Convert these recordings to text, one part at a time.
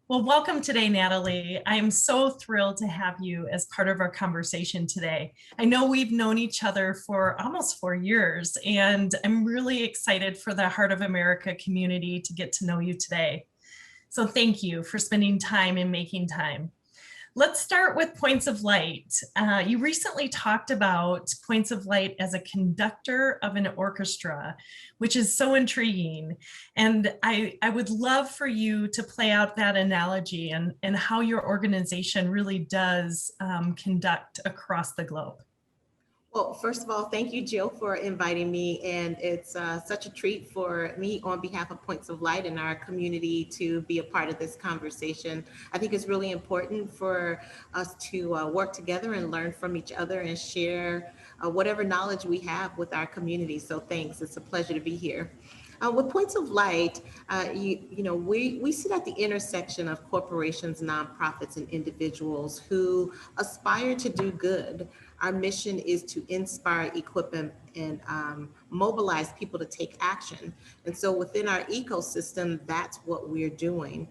Well, welcome today, Natalie. I am so thrilled to have you as part of our conversation today. I know we've known each other for almost 4 years, and I'm really excited for the Heart of America community to get to know you today. So thank you for spending time and making time. Let's start with points of light. You recently talked about points of light as a conductor of an orchestra, which is so intriguing. And I would love for you to play out that analogy and how your organization really does conduct across the globe. Well, first of all, thank you, Jill, for inviting me. And it's such a treat for me on behalf of Points of Light and our community to be a part of this conversation. I think it's really important for us to work together and learn from each other and share whatever knowledge we have with our community. So thanks. It's a pleasure to be here. With Points of Light, we sit at the intersection of corporations, nonprofits, and individuals who aspire to do good. Our mission is to inspire, equip, and mobilize people to take action. And so within our ecosystem, that's what we're doing.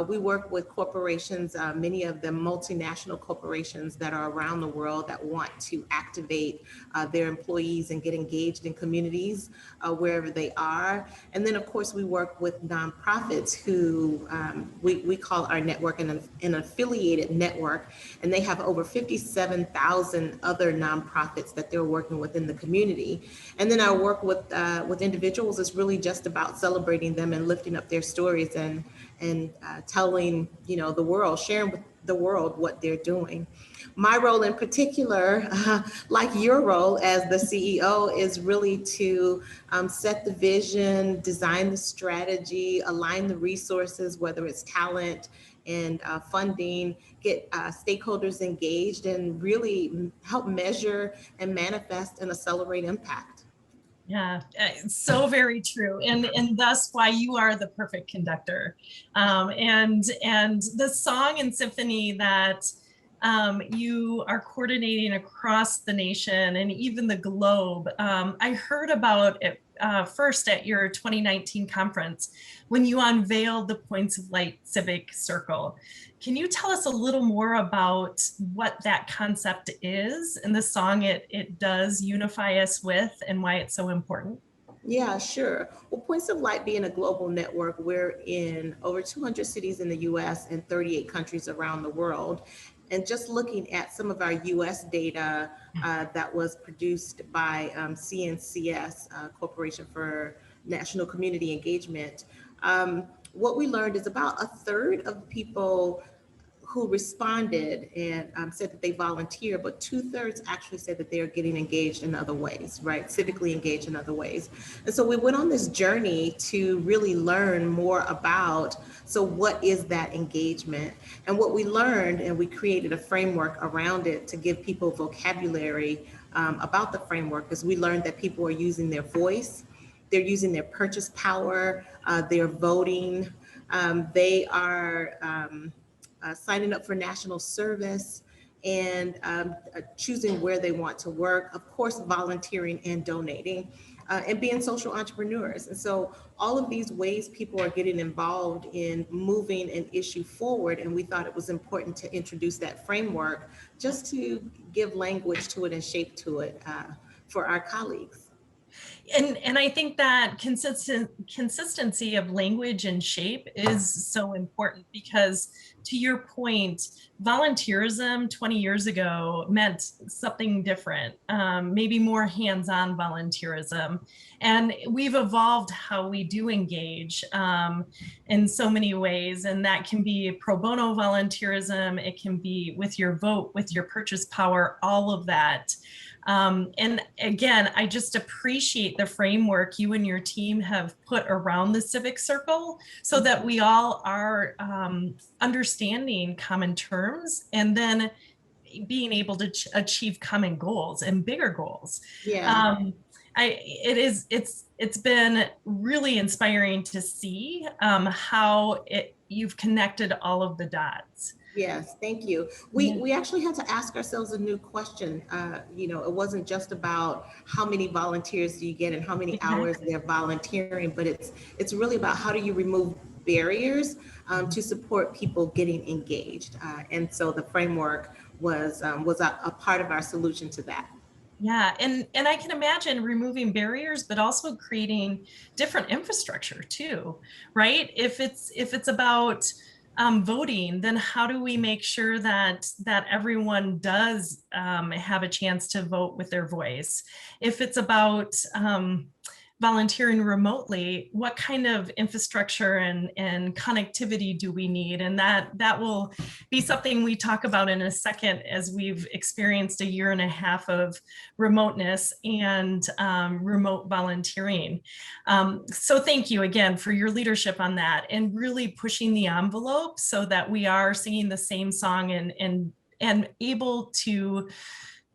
We work with corporations, many of them multinational corporations that are around the world that want to activate their employees and get engaged in communities wherever they are. And then, of course, we work with nonprofits who we call our network an affiliated network, and they have over 57,000 other nonprofits that they're working with in the community. And then our work with individuals is really just about celebrating them and lifting up their stories and telling the world, sharing with the world what they're doing. My role in particular, like your role as the CEO, is really to set the vision, design the strategy, align the resources, whether it's talent and funding, get stakeholders engaged, and really help measure and manifest and accelerate impact. Yeah, so very true, and thus why you are the perfect conductor. And the song and symphony that you are coordinating across the nation and even the globe. I heard about it first at your 2019 conference when you unveiled the Points of Light Civic Circle. Can you tell us a little more about what that concept is and the song it does unify us with and why it's so important? Yeah, sure. Well, Points of Light being a global network, we're in over 200 cities in the US and 38 countries around the world. And just looking at some of our US data that was produced by CNCS, Corporation for National Community Engagement, what we learned is about a third of the people who responded and said that they volunteer, but 2/3 actually said that they are getting engaged in other ways, right? Civically engaged in other ways. And so we went on this journey to really learn more about, so what is that engagement? And what we learned, and we created a framework around it to give people vocabulary about the framework, is we learned that people are using their voice, they're using their purchase power, they're voting, they are signing up for national service, and choosing where they want to work, of course, volunteering and donating, and being social entrepreneurs. And so all of these ways people are getting involved in moving an issue forward. And we thought it was important to introduce that framework just to give language to it and shape to it for our colleagues. And I think that consistency of language and shape is so important because, to your point, volunteerism 20 years ago meant something different, maybe more hands-on volunteerism. And we've evolved how we do engage in so many ways. And that can be pro bono volunteerism, it can be with your vote, with your purchase power, all of that. And again, I just appreciate the framework you and your team have put around the civic circle so that we all are understanding common terms and then being able to achieve common goals and bigger goals. Yeah. It's been really inspiring to see how you've connected all of the dots. Yes, thank you. We actually had to ask ourselves a new question. It wasn't just about how many volunteers do you get and how many hours they're volunteering, but it's really about how do you remove barriers to support people getting engaged. And so the framework was a part of our solution to that. Yeah, and I can imagine removing barriers, but also creating different infrastructure too, right? If it's about voting, then how do we make sure that everyone does have a chance to vote with their voice? If it's about volunteering remotely, what kind of infrastructure and connectivity do we need? And that will be something we talk about in a second, as we've experienced a year and a half of remoteness and remote volunteering. So thank you again for your leadership on that and really pushing the envelope so that we are singing the same song and able to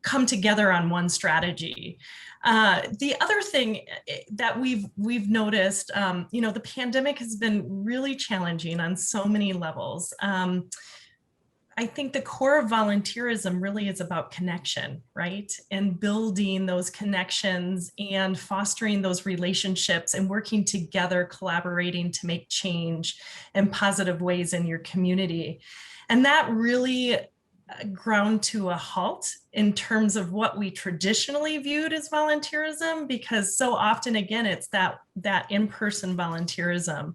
come together on one strategy. The other thing that we've noticed, the pandemic has been really challenging on so many levels. I think the core of volunteerism really is about connection, right? And building those connections and fostering those relationships and working together, collaborating to make change in positive ways in your community. And that really ground to a halt in terms of what we traditionally viewed as volunteerism, because so often, again, it's that in-person volunteerism.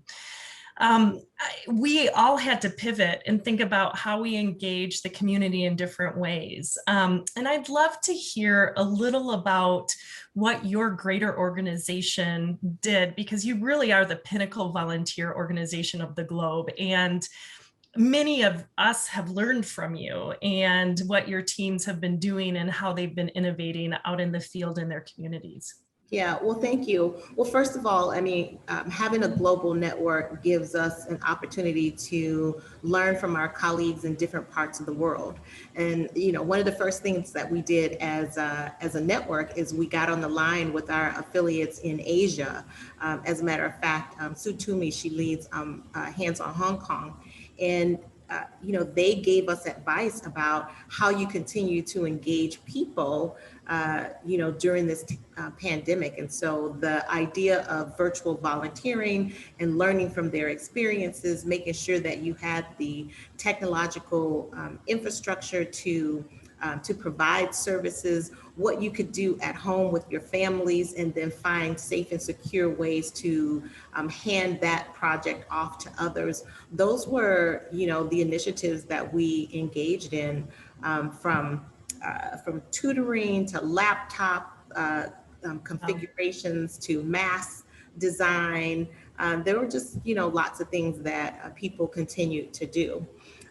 We all had to pivot and think about how we engage the community in different ways. And I'd love to hear a little about what your greater organization did, because you really are the pinnacle volunteer organization of the globe. And many of us have learned from you and what your teams have been doing and how they've been innovating out in the field in their communities. Yeah, well, thank you. Well, first of all, having a global network gives us an opportunity to learn from our colleagues in different parts of the world. And, one of the first things that we did as a network is we got on the line with our affiliates in Asia. As a matter of fact, Sue Toomey, she leads Hands on Hong Kong. And they gave us advice about how you continue to engage people, during this pandemic. And so the idea of virtual volunteering and learning from their experiences, making sure that you had the technological infrastructure to provide services, what you could do at home with your families, and then find safe and secure ways to hand that project off to others. Those were, the initiatives that we engaged in, from tutoring to laptop configurations to mask design. There were just, lots of things that people continued to do.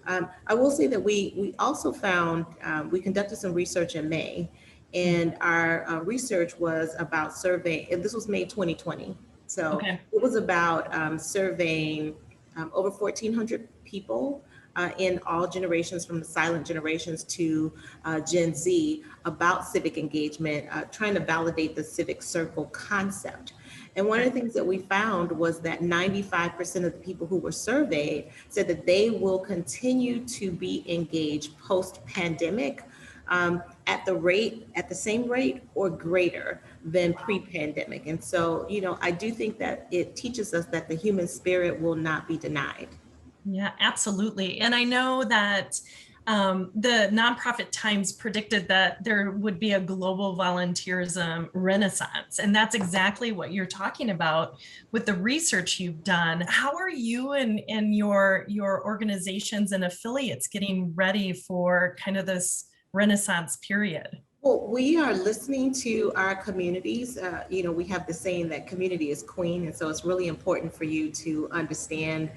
I will say that we also found, we conducted some research in May, and our research was about surveying, and this was May 2020. So Okay. it was about surveying over 1,400 people in all generations, from the silent generations to Gen Z, about civic engagement, trying to validate the civic circle concept. And one of the things that we found was that 95% of the people who were surveyed said that they will continue to be engaged post-pandemic at the same rate or greater than pre-pandemic. And so, I do think that it teaches us that the human spirit will not be denied. Yeah, absolutely. And I know that the nonprofit Times predicted that there would be a global volunteerism renaissance. And that's exactly what you're talking about with the research you've done. How are you and your organizations and affiliates getting ready for kind of this renaissance period? Well, we are listening to our communities. We have the saying that community is queen. And so it's really important for you to understand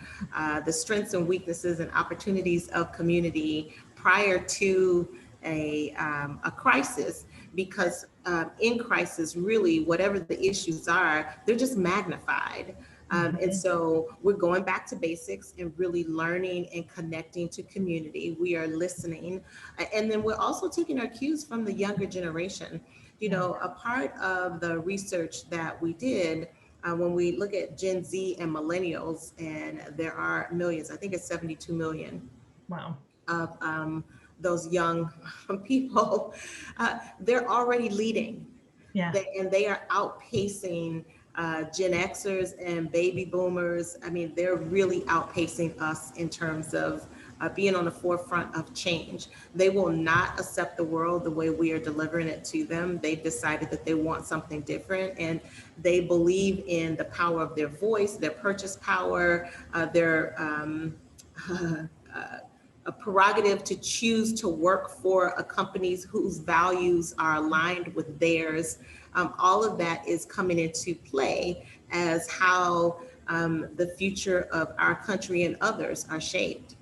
the strengths and weaknesses and opportunities of community prior to a crisis, because in crisis, really, whatever the issues are, they're just magnified. And so we're going back to basics and really learning and connecting to community. We are listening. And then we're also taking our cues from the younger generation. A part of the research that we did, when we look at Gen Z and millennials, and there are millions, I think it's 72 million. Wow. Of those young people, they're already leading. Yeah. And they are outpacing Gen Xers and baby boomers, I mean, they're really outpacing us in terms of being on the forefront of change. They will not accept the world the way we are delivering it to them. They've decided that they want something different, and they believe in the power of their voice, their purchase power, their a prerogative to choose to work for a companies whose values are aligned with theirs. All of that is coming into play as how the future of our country and others are shaped.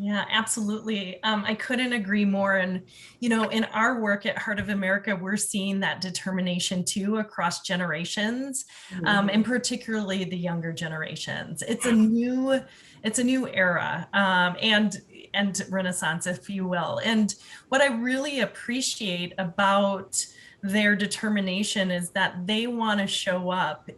Yeah, absolutely. I couldn't agree more. And, you know, in our work at Heart of America, we're seeing that determination too across generations, and particularly the younger generations. It's a new era, and renaissance, if you will. And what I really appreciate about their determination is that they want to show up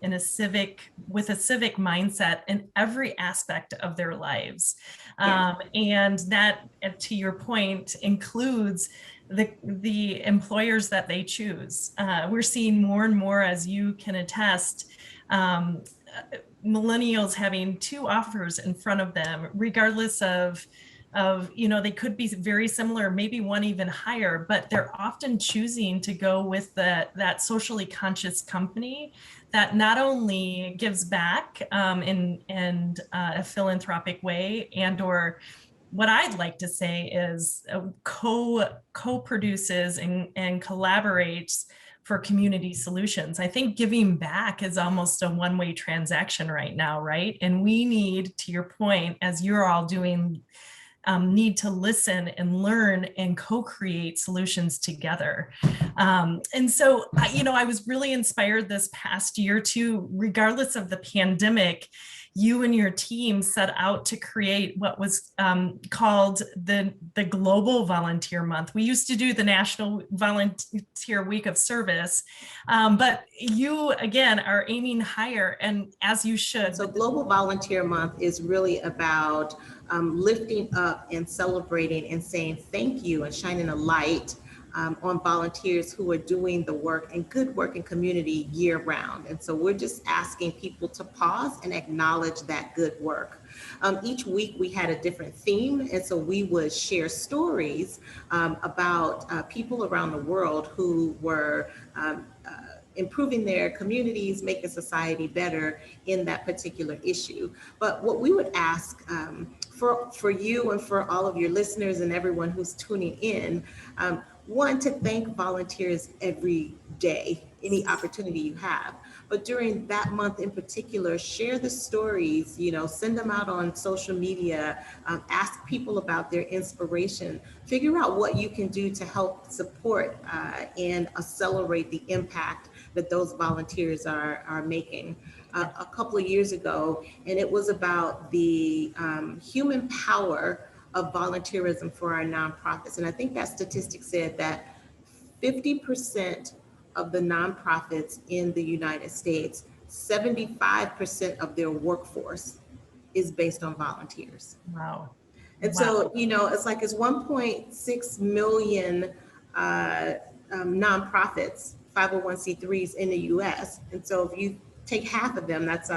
with a civic mindset in every aspect of their lives. And that, to your point, includes the employers that they choose. We're seeing more and more, as you can attest, millennials having two offers in front of them, regardless of you know, they could be very similar, maybe one even higher, but they're often choosing to go with that socially conscious company that not only gives back in a philanthropic way, and or what I'd like to say is co-produces and collaborates for community solutions. I think giving back is almost a one-way transaction right now, right? And we need, to your point, as you're all doing, need to listen and learn and co-create solutions together. And so, you know, I was really inspired this past year too, regardless of the pandemic. You and your team set out to create what was called the Global Volunteer Month. We used to do the National Volunteer Week of Service, but you, again, are aiming higher, and as you should. So Global Volunteer Month is really about lifting up and celebrating and saying thank you and shining a light on volunteers who are doing the work and good work in community year round. And so we're just asking people to pause and acknowledge that good work. Each week we had a different theme, and so we would share stories about people around the world who were improving their communities, making society better in that particular issue. But what we would ask for you and for all of your listeners and everyone who's tuning in, one, to thank volunteers every day, any opportunity you have. But during that month in particular, share the stories, you know, send them out on social media, ask people about their inspiration, figure out what you can do to help support and accelerate the impact that those volunteers are making. A couple of years ago, and it was about the human power of volunteerism for our nonprofits. And I think that statistic said that 50% of the nonprofits in the United States, 75% of their workforce is based on volunteers. Wow. And so, you know, it's like it's 1.6 million nonprofits, 501c3s in the US. And so if you take half of them, that's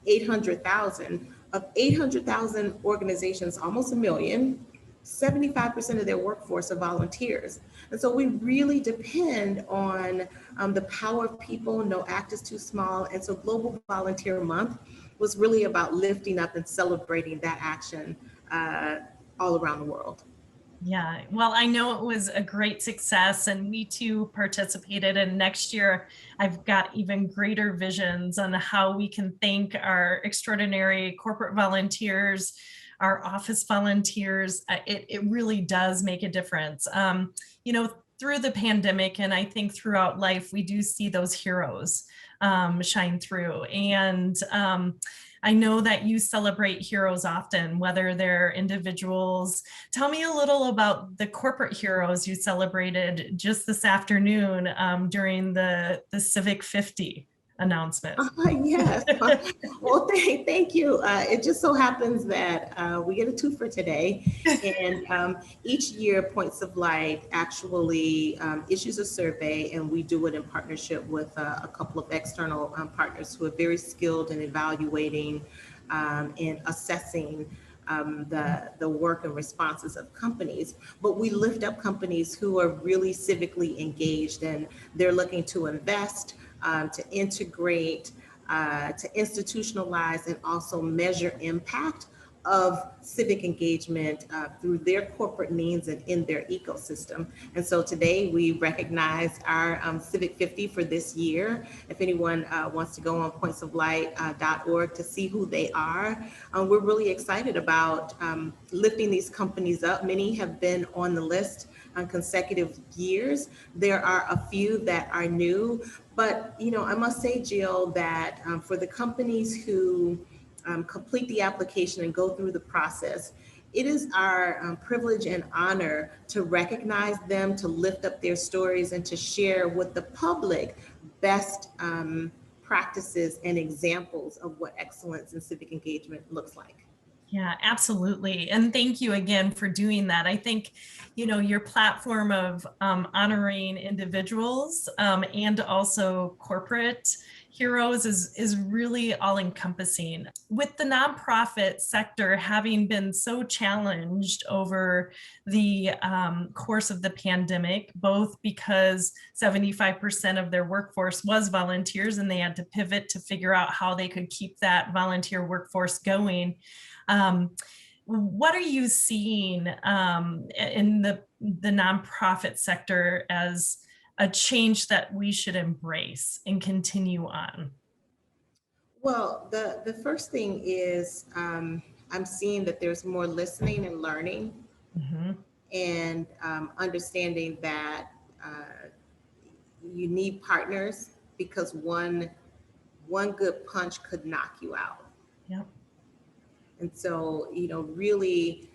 800,000. Of 800,000 organizations, almost a million, 75% of their workforce are volunteers. And so we really depend on the power of people. No act is too small. And so Global Volunteer Month was really about lifting up and celebrating that action all around the world. Yeah, well, I know it was a great success, and we too participated. And next year, I've got even greater visions on how we can thank our extraordinary corporate volunteers, our office volunteers. It really does make a difference. You know, through the pandemic, and I think throughout life, we do see those heroes shine through. And I know that you celebrate heroes often, whether they're individuals. Tell me a little about the corporate heroes you celebrated just this afternoon during the Civic 50 announcement. Yes. Well, thank you. It just so happens that we get a two for today. And each year, Points of Light actually issues a survey, and we do it in partnership with a couple of external partners who are very skilled in evaluating and assessing the work and responses of companies. But we lift up companies who are really civically engaged, and they're looking to invest, to integrate, to institutionalize, and also measure impact of civic engagement through their corporate means and in their ecosystem. And so today we recognize our Civic 50 for this year. If anyone wants to go on pointsoflight.org to see who they are, we're really excited about lifting these companies up. Many have been on the list on consecutive years. There are a few that are new, but I must say, Jill, that for the companies who complete the application and go through the process, it is our privilege and honor to recognize them, to lift up their stories, and to share with the public best practices and examples of what excellence in civic engagement looks like. Yeah, absolutely. And thank you again for doing that. I think, your platform of honoring individuals and also corporate heroes is really all encompassing. With the nonprofit sector having been so challenged over the course of the pandemic, both because 75% of their workforce was volunteers and they had to pivot to figure out how they could keep that volunteer workforce going. What are you seeing in the nonprofit sector as a change that we should embrace and continue on? Well, the first thing is I'm seeing that there's more listening and learning, Mm-hmm. and understanding that you need partners, because one good punch could knock you out. Yep. And so, really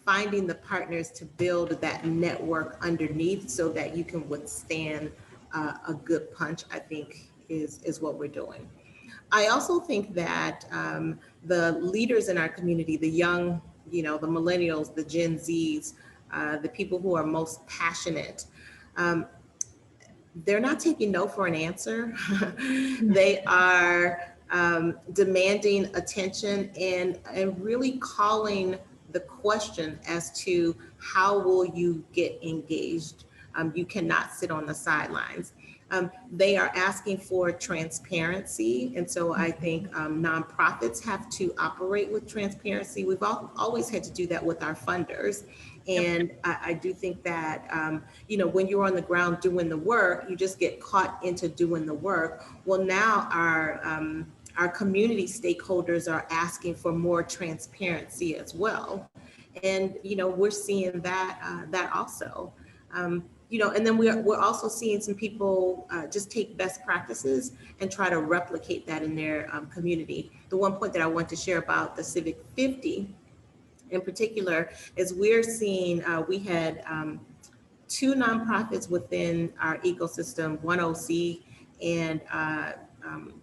finding the partners to build that network underneath so that you can withstand a good punch, I think is what we're doing. I also think that the leaders in our community, the young, the millennials, the Gen Zs, the people who are most passionate, they're not taking no for an answer. They are demanding attention and really calling the question as to how will you get engaged. You cannot sit on the sidelines. They are asking for transparency. And so I think nonprofits have to operate with transparency. We've always had to do that with our funders. And I do think that, when you're on the ground doing the work, you just get caught into doing the work. Well, now our community stakeholders are asking for more transparency as well. And, we're seeing that also. And then we're also seeing some people just take best practices and try to replicate that in their community. The one point that I want to share about the Civic 50 in particular is we're seeing, we had two nonprofits within our ecosystem, One OC and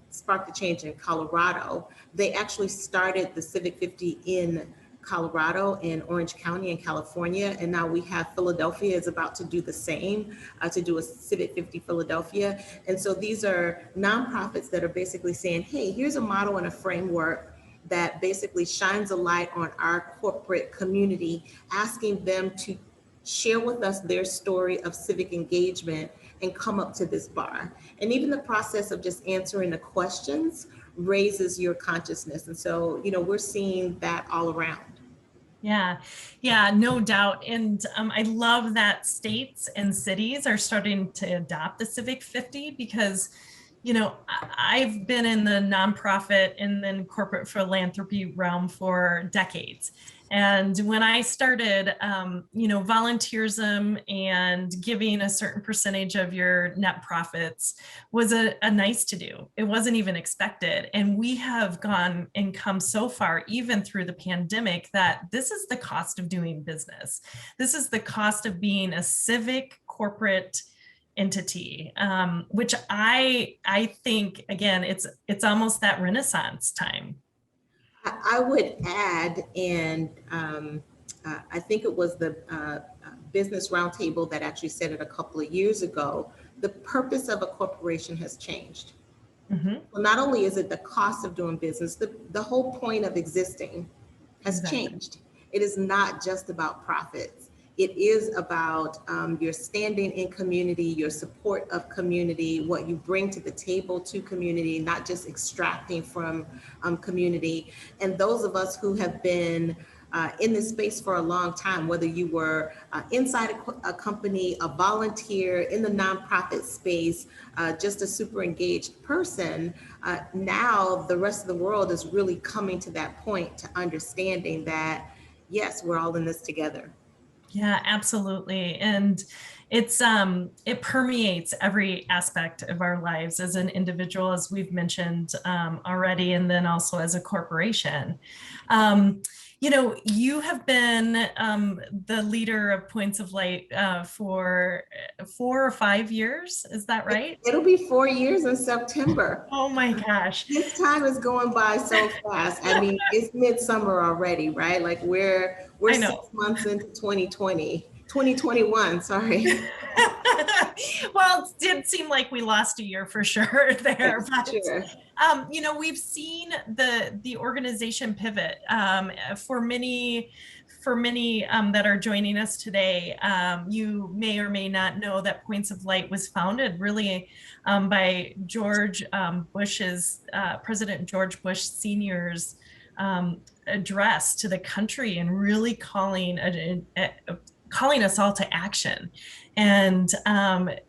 Spark the Change in Colorado. They actually started the Civic 50 in Colorado and Orange County in California. And now we have Philadelphia is about to do the same, to do a Civic 50 Philadelphia. And so these are nonprofits that are basically saying, hey, here's a model and a framework that basically shines a light on our corporate community, asking them to share with us their story of civic engagement and come up to this bar. And even the process of just answering the questions raises your consciousness. And so, we're seeing that all around. Yeah, no doubt. And I love that states and cities are starting to adopt the Civic 50 because, I've been in the nonprofit and then corporate philanthropy realm for decades. And when I started, volunteerism and giving a certain percentage of your net profits was a nice to do. It wasn't even expected. And we have gone and come so far, even through the pandemic, that this is the cost of doing business. This is the cost of being a civic corporate entity, which I think, again, it's almost that Renaissance time. I would add, and I think it was the Business Roundtable that actually said it a couple of years ago, the purpose of a corporation has changed. Mhm. Well, not only is it the cost of doing business, the whole point of existing has Exactly. changed. It is not just about profits. It is about your standing in community, your support of community, what you bring to the table to community, not just extracting from community. And those of us who have been in this space for a long time, whether you were inside a company, a volunteer in the nonprofit space, just a super engaged person, now the rest of the world is really coming to that point to understanding that, yes, we're all in this together. Yeah, absolutely. And it permeates every aspect of our lives as an individual, as we've mentioned already, and then also as a corporation. Um, you have been the leader of Points of Light for 4 or 5 years. Is that right? It'll be 4 years in September. Oh my gosh. This time is going by so fast. I mean, it's midsummer already, right? Like we're I six know. months into 2021, sorry. Well, it did seem like we lost a year for sure there, Yes, but sure. we've seen the organization pivot for many that are joining us today. You may or may not know that Points of Light was founded really by George Bush's President George Bush Sr.'s address to the country and really calling us all to action and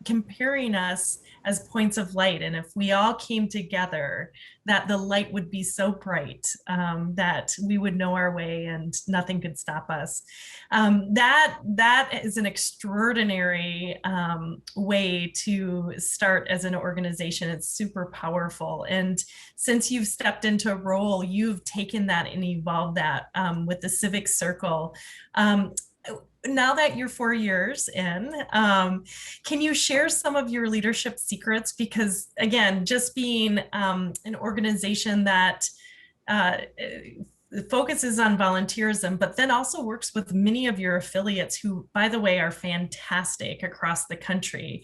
comparing us as points of light. And if we all came together, that the light would be so bright that we would know our way and nothing could stop us. That is an extraordinary way to start as an organization. It's super powerful. And since you've stepped into a role, you've taken that and evolved that with the Civic Circle. Now that you're 4 years in, can you share some of your leadership secrets? Because again, just being an organization that focuses on volunteerism, but then also works with many of your affiliates who, by the way, are fantastic across the country.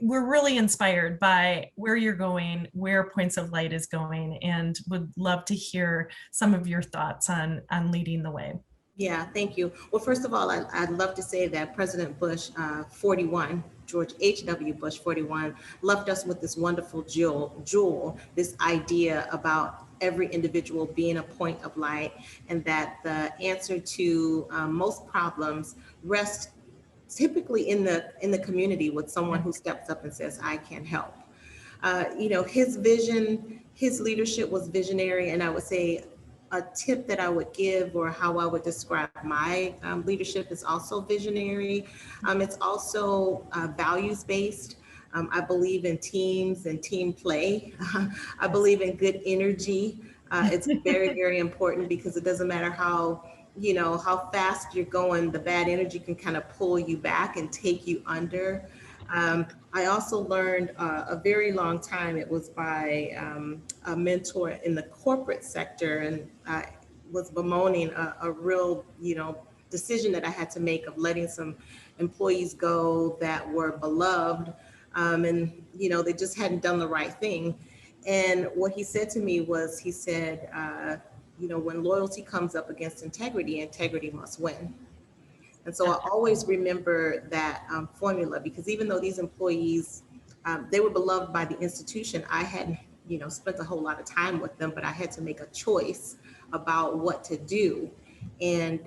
We're really inspired by where you're going, where Points of Light is going, and would love to hear some of your thoughts on leading the way. Yeah, thank you. Well, first of all, I'd love to say that President Bush, 41, George H.W. Bush, 41, left us with this wonderful jewel, this idea about every individual being a point of light, and that the answer to most problems rests typically in the community with someone who steps up and says, I can help. His vision, his leadership was visionary, and I would say a tip that I would give, or how I would describe my leadership, is also visionary. It's also values-based. I believe in teams and team play. I believe in good energy. It's very, very important, because it doesn't matter how fast you're going, the bad energy can kind of pull you back and take you under. I also learned a very long time, it was by a mentor in the corporate sector, and I was bemoaning a real, decision that I had to make, of letting some employees go that were beloved, and, they just hadn't done the right thing. And what he said to me was, he said, when loyalty comes up against integrity, integrity must win. And so I always remember that formula, because even though these employees, they were beloved by the institution, I hadn't, spent a whole lot of time with them, but I had to make a choice about what to do. And,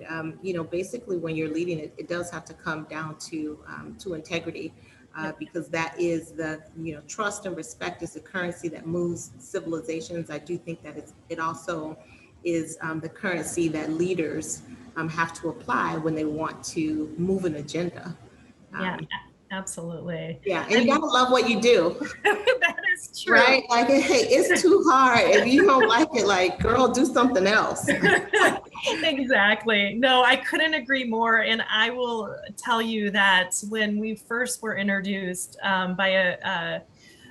basically when you're leading it, it does have to come down to integrity, because that is the, trust and respect is the currency that moves civilizations. I do think that it also is the currency that leaders have to apply when they want to move an agenda. Yeah, Absolutely. Yeah, and you And gotta love what you do, that is true. right? Like, hey, it's too hard. If you don't like it, like, girl, do something else. Exactly. No, I couldn't agree more. And I will tell you that when we first were introduced by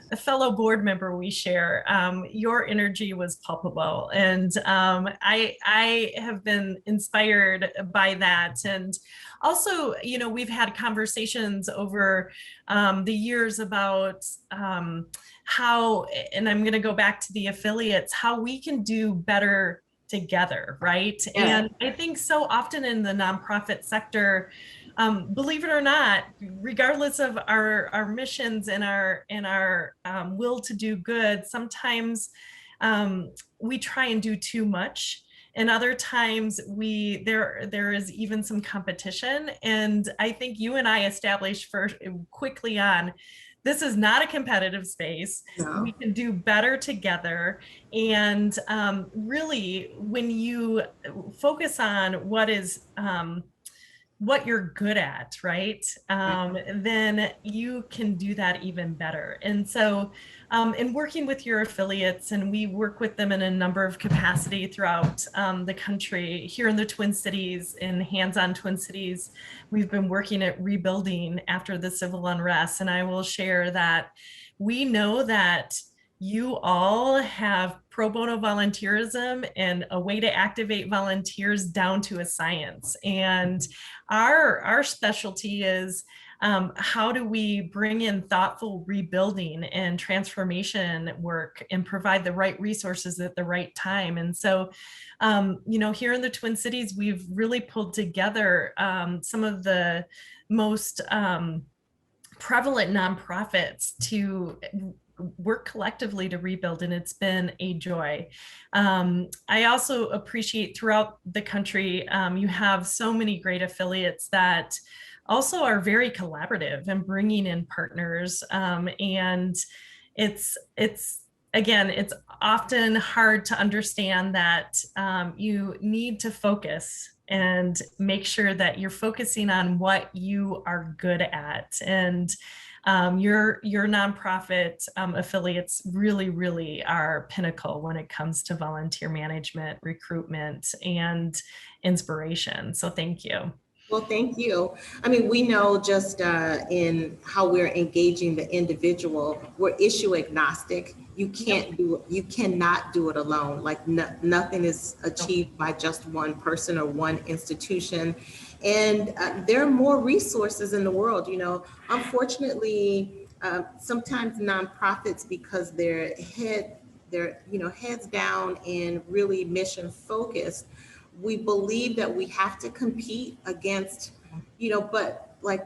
a fellow board member we share, your energy was palpable. And I have been inspired by that. And also, you know, we've had conversations over the years about how, and I'm going to go back to the affiliates, how we can do better together, right? Yeah. And I think so often in the nonprofit sector, believe it or not, regardless of our missions and our will to do good, sometimes we try and do too much. And other times there is even some competition. And I think you and I established first quickly on, this is not a competitive space. We No. can do better together. And really, when you focus on what you're good at, right? Then you can do that even better. And so, in working with your affiliates, and we work with them in a number of capacity throughout the country, here in the Twin Cities, in hands-on Twin Cities, we've been working at rebuilding after the civil unrest. And I will share that we know that you all have pro bono volunteerism and a way to activate volunteers down to a science. And our specialty is how do we bring in thoughtful rebuilding and transformation work and provide the right resources at the right time. And so, you know, here in the Twin Cities, we've really pulled together some of the most prevalent nonprofits to work collectively to rebuild, and it's been a joy. I also appreciate throughout the country, you have so many great affiliates that also are very collaborative and bringing in partners. And it's again, it's often hard to understand that you need to focus and make sure that you're focusing on what you are good at. And your nonprofit affiliates really are pinnacle when it comes to volunteer management, recruitment, and inspiration. So thank you. Well, thank you. I mean, we know just in how we're engaging the individual, we're issue agnostic. You Yep. can't do it. You cannot do it alone. Like nothing is Nope. achieved by just one person or one institution. And there are more resources in the world. You know, unfortunately, sometimes nonprofits, because they're heads down and really mission focused, we believe that we have to compete against, but like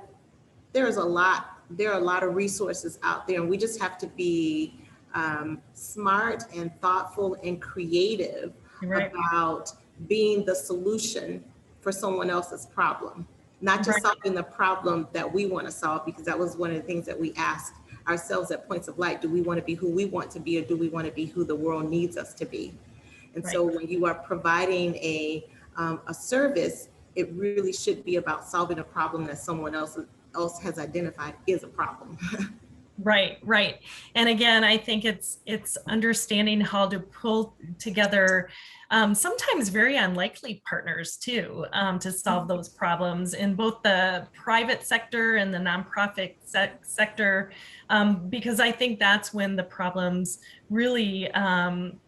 there are a lot of resources out there, and we just have to be smart and thoughtful and creative Right. about being the solution for someone else's problem, not just Right. solving the problem that we want to solve, because that was one of the things that we asked ourselves at Points of Light. Do we want to be who we want to be, or do we want to be who the world needs us to be? And Right. so when you are providing a service, it really should be about solving a problem that someone else has identified is a problem. Right. And again, I think it's understanding how to pull together sometimes very unlikely partners too, to solve those problems in both the private sector and the nonprofit sector, because I think that's when the problems really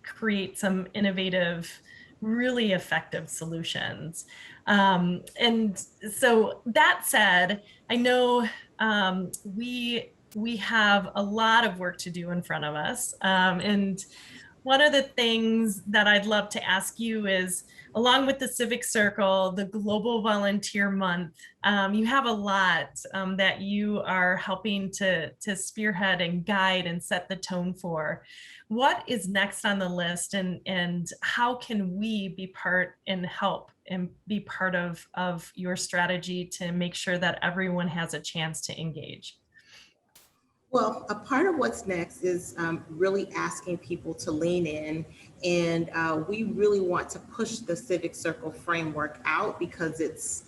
create some innovative, really effective solutions. And so that said, I know we have a lot of work to do in front of us. And one of the things that I'd love to ask you is, along with the Civic Circle, the Global Volunteer Month, you have a lot that you are helping to spearhead and guide and set the tone for. What is next on the list, and how can we be part and help and be part of your strategy to make sure that everyone has a chance to engage? Well, a part of what's next is really asking people to lean in, and we really want to push the Civic Circle framework out, because it's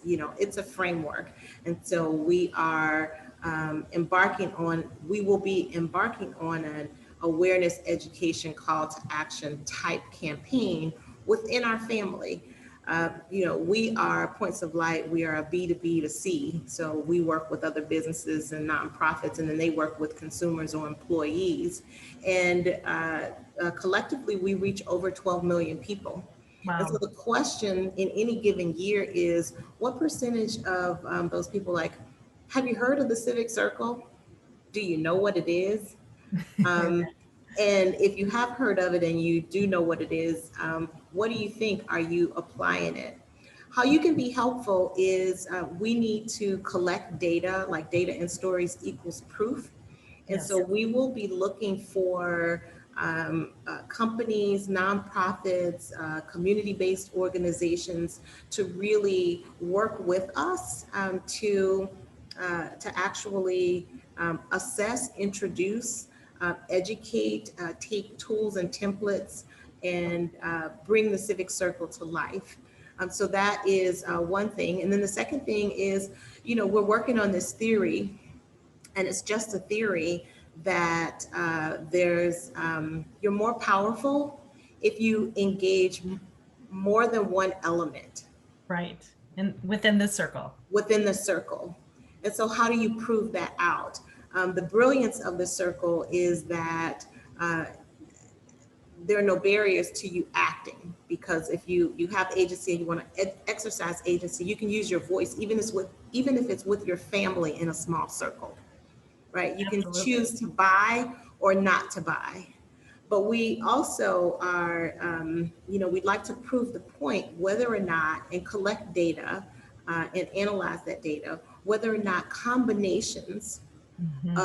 a framework, and so we are we will be embarking on an awareness education call to action type campaign within our family. We are Points of Light. We are a B2B to C. So we work with other businesses and nonprofits, and then they work with consumers or employees. And collectively, we reach over 12 million people. And so Wow. the question in any given year is, what percentage of those people, like, have you heard of the Civic Circle? Do you know what it is? Um, and if you have heard of it and you do know what it is, what do you think? Are you applying it? How you can be helpful is we need to collect data, like data and stories equals proof. And so Yes. we will be looking for companies, nonprofits, community-based organizations to really work with us to actually assess, introduce, educate, take tools and templates, and bring the Civic Circle to life. So that is one thing. And then the second thing is, we're working on this theory, and it's just a theory that you're more powerful if you engage more than one element Right. And within the circle. within the circle. And so how do you prove that out? The brilliance of the circle is that there are no barriers to you acting, because if you have agency and you want to exercise agency, you can use your voice, even if it's with your family in a small circle, right? You can Absolutely. choose to buy or not to buy. But we also are, we'd like to prove the point whether or not, and collect data and analyze that data, whether or not combinations Mhm.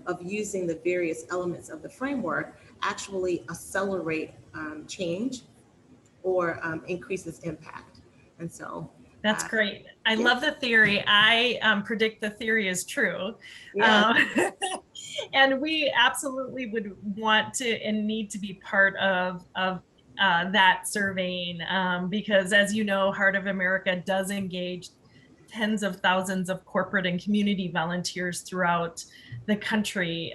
of using the various elements of the framework actually accelerate change or increases impact. And so, That's great. I yeah, love the theory. I predict the theory is true. yeah, Um, and we absolutely would want to and need to be part of that surveying, because, as you know, Heart of America does engage tens of thousands of corporate and community volunteers throughout the country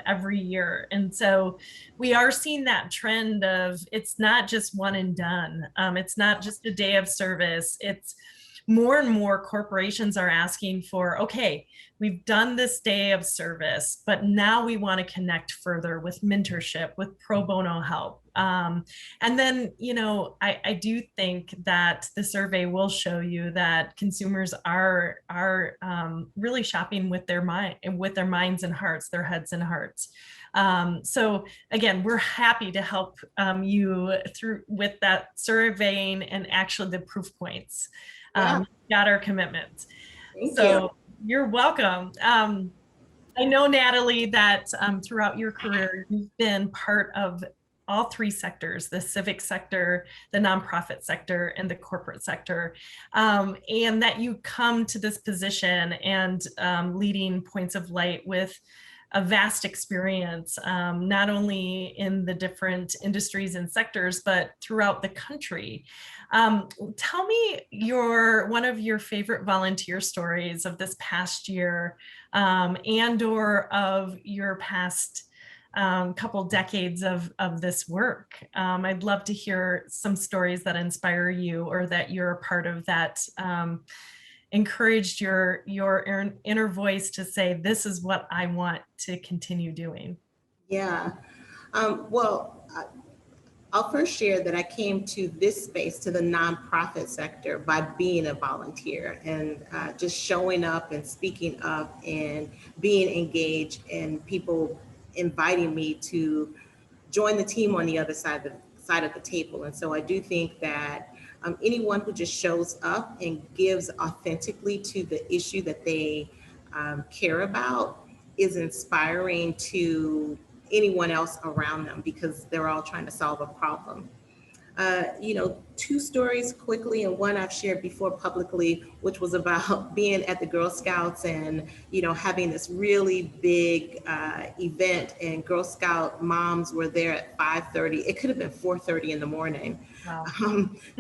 every year. And so we are seeing that trend of, it's not just one and done. It's not just a day of service. It's more and more corporations are asking for, okay, we've done this day of service, but now we want to connect further with mentorship, with pro bono help. And then, I do think that the survey will show you that consumers are really shopping with their minds and hearts, their heads and hearts. So again, we're happy to help you through with that surveying and actually the proof points. yeah. Got our commitment. Thank you. So you're welcome. I know, Natalie, that throughout your career, you've been part of all three sectors: the civic sector, the nonprofit sector, and the corporate sector, and that you come to this position and leading Points of Light with a vast experience, not only in the different industries and sectors, but throughout the country. Tell me one of your favorite volunteer stories of this past year, and or of your past couple decades of this work. I'd love to hear some stories that inspire you, or that you're a part of, that encouraged your inner voice to say, this is what I want to continue doing. Yeah. Well, I'll first share that I came to this space, to the nonprofit sector, by being a volunteer and just showing up and speaking up and being engaged, and people inviting me to join the team on the other side of the table. And so I do think that anyone who just shows up and gives authentically to the issue that they care about is inspiring to anyone else around them, because they're all trying to solve a problem. Two stories quickly, and one I've shared before publicly, which was about being at the Girl Scouts and, having this really big event, and Girl Scout moms were there at 5:30. It could have been 4:30 in the morning, Wow.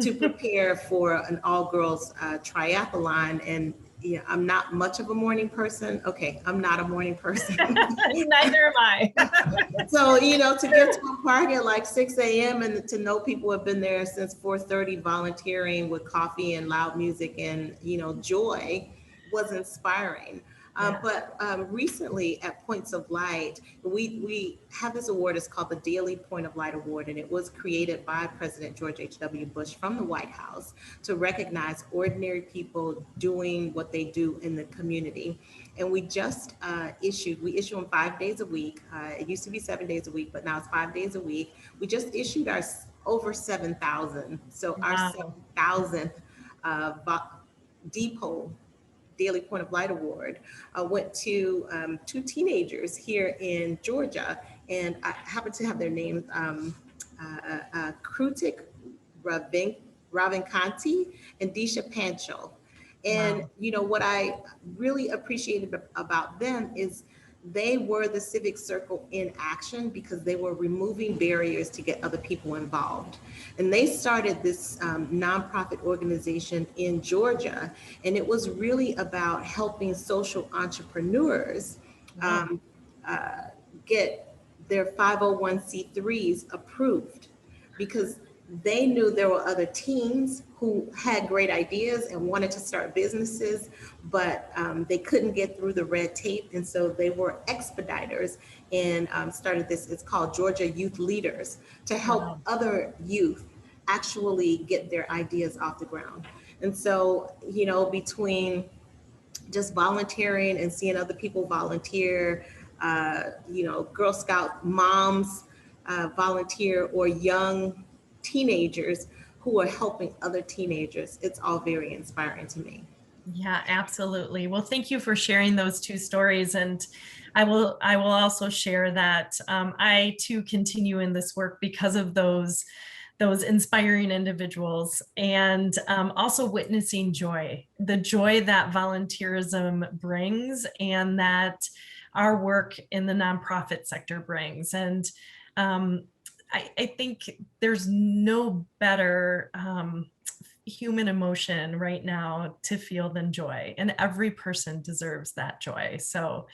to prepare for an all girls triathlon. And Yeah, I'm not much of a morning person. Okay, I'm not a morning person. Neither am I. So, to get to a park at like 6 a.m. and to know people have been there since 4:30 volunteering with coffee and loud music and, joy was inspiring. Yeah. But recently at Points of Light, we have this award. It's called the Daily Point of Light Award, and it was created by President George H.W. Bush from the White House to recognize ordinary people doing what they do in the community. And we just we issue them 5 days a week. It used to be 7 days a week, but now it's 5 days a week. We just issued our over 7,000. So our Wow. 7,000th Depot Daily Point of Light Award went to two teenagers here in Georgia, and I happen to have their names, Krutik Ravinkanti and Disha Pancho. And Wow. what I really appreciated about them is they were the civic circle in action because they were removing barriers to get other people involved. And they started this nonprofit organization in Georgia, and it was really about helping social entrepreneurs Wow. get their 501c3s approved because they knew there were other teens who had great ideas and wanted to start businesses, but they couldn't get through the red tape. And so they were expediters and started this, it's called Georgia Youth Leaders, to help Wow. other youth actually get their ideas off the ground. And so, between just volunteering and seeing other people volunteer, Girl Scout moms volunteer, or young teenagers who are helping other teenagers. It's all very inspiring to me. Yeah, absolutely. Well, thank you for sharing those two stories. And I will also share that I too continue in this work because of those inspiring individuals, and also witnessing joy, the joy that volunteerism brings and that our work in the nonprofit sector brings. And I think there's no better human emotion right now to feel than joy, and every person deserves that joy. So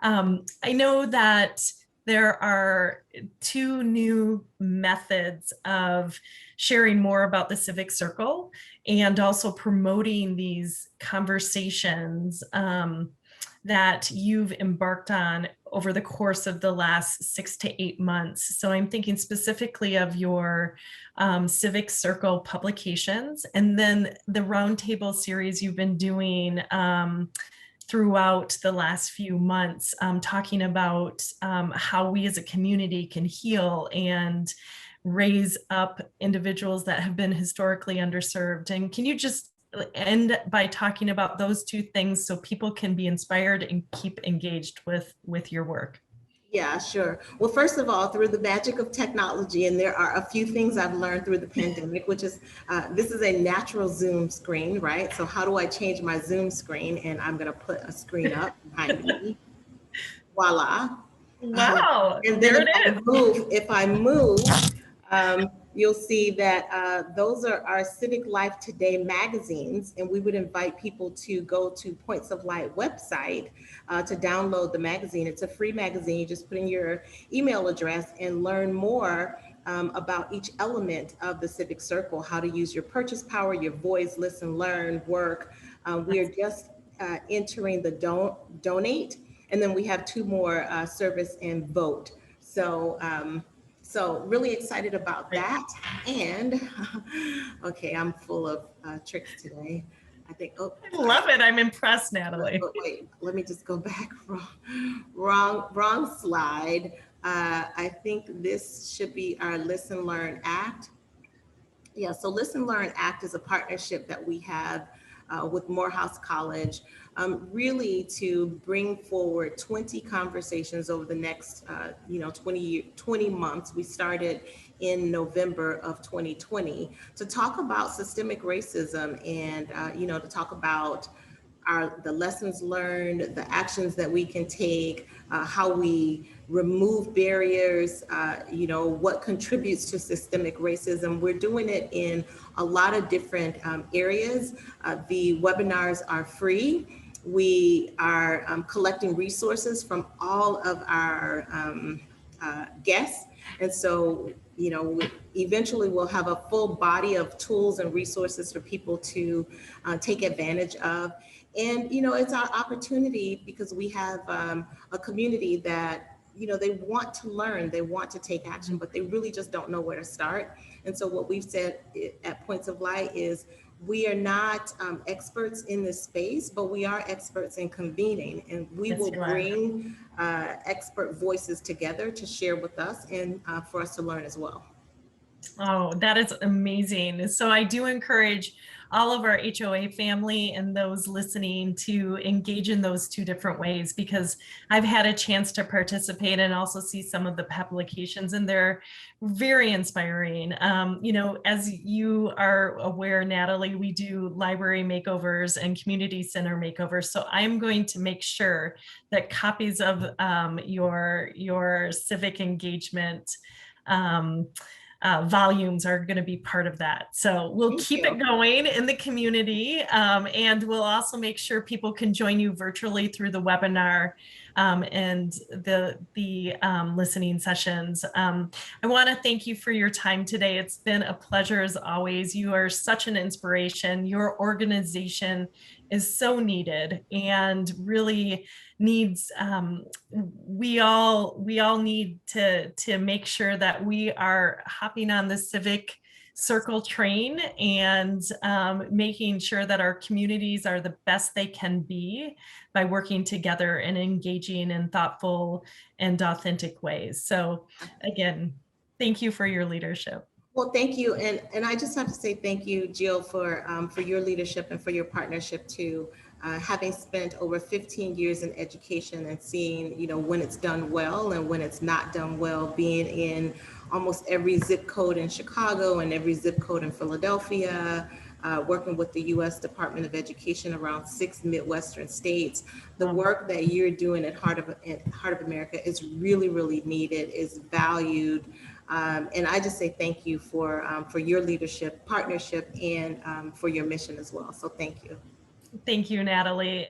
I know that there are two new methods of sharing more about the Civic Circle and also promoting these conversations that you've embarked on over the course of the last 6 to 8 months. So I'm thinking specifically of your Civic Circle publications, and then the roundtable series you've been doing throughout the last few months, talking about how we as a community can heal and raise up individuals that have been historically underserved. And can you just end by talking about those two things so people can be inspired and keep engaged with your work? Yeah, sure. Well, first of all, through the magic of technology, and there are a few things I've learned through the pandemic, which is this is a natural Zoom screen, right? So how do I change my Zoom screen? And I'm going to put a screen up behind me. Voila. Wow, And then there it is. if I move, you'll see that those are our Civic Life Today magazines, and we would invite people to go to Points of Light website to download the magazine. It's a free magazine. You just put in your email address and learn more about each element of the Civic Circle, how to use your purchase power, your voice, listen, learn, work. We are just entering the donate, and then we have two more, service and vote. So really excited about that. And okay, I'm full of tricks today. I think, oh, I love it. I'm impressed, Natalie. wait, let me just go back. Wrong slide. I think this should be our Listen, Learn, Act. Yeah, so Listen, Learn, Act is a partnership that we have with Morehouse College, really to bring forward 20 conversations over the next 20 months. We started in November of 2020 to talk about systemic racism and to talk about the lessons learned, the actions that we can take, how we remove barriers, what contributes to systemic racism. We're doing it in a lot of different areas. The webinars are free. We are collecting resources from all of our guests. And so, eventually we'll have a full body of tools and resources for people to take advantage of. And, it's our opportunity because we have a community that, they want to learn, they want to take action, but they really just don't know where to start. And so what we've said at Points of Light is we are not experts in this space, but we are experts in convening, and we will bring expert voices together to share with us and for us to learn as well. Oh, that is amazing. So I do encourage all of our HOA family and those listening to engage in those two different ways, because I've had a chance to participate and also see some of the publications, and they're very inspiring. As you are aware, Natalie, we do library makeovers and community center makeovers. So I'm going to make sure that copies of your civic engagement volumes are going to be part of that. So we'll keep it going in the community, and we'll also make sure people can join you virtually through the webinar and the listening sessions. I want to thank you for your time today. It's been a pleasure as always. You are such an inspiration. Your organization is so needed and really needs, we all need to make sure that we are hopping on the civic circle train and making sure that our communities are the best they can be by working together and engaging in thoughtful and authentic ways. So again, thank you for your leadership. Well, thank you. And I just have to say thank you, Jill, for your leadership and for your partnership too. Having spent over 15 years in education and seeing, when it's done well and when it's not done well, being in almost every zip code in Chicago and every zip code in Philadelphia, working with the U.S. Department of Education around 6 Midwestern states. The work that you're doing at Heart of America is really, really needed, is valued. And I just say thank you for your leadership, partnership, and for your mission as well. So thank you. Thank you, Natalie.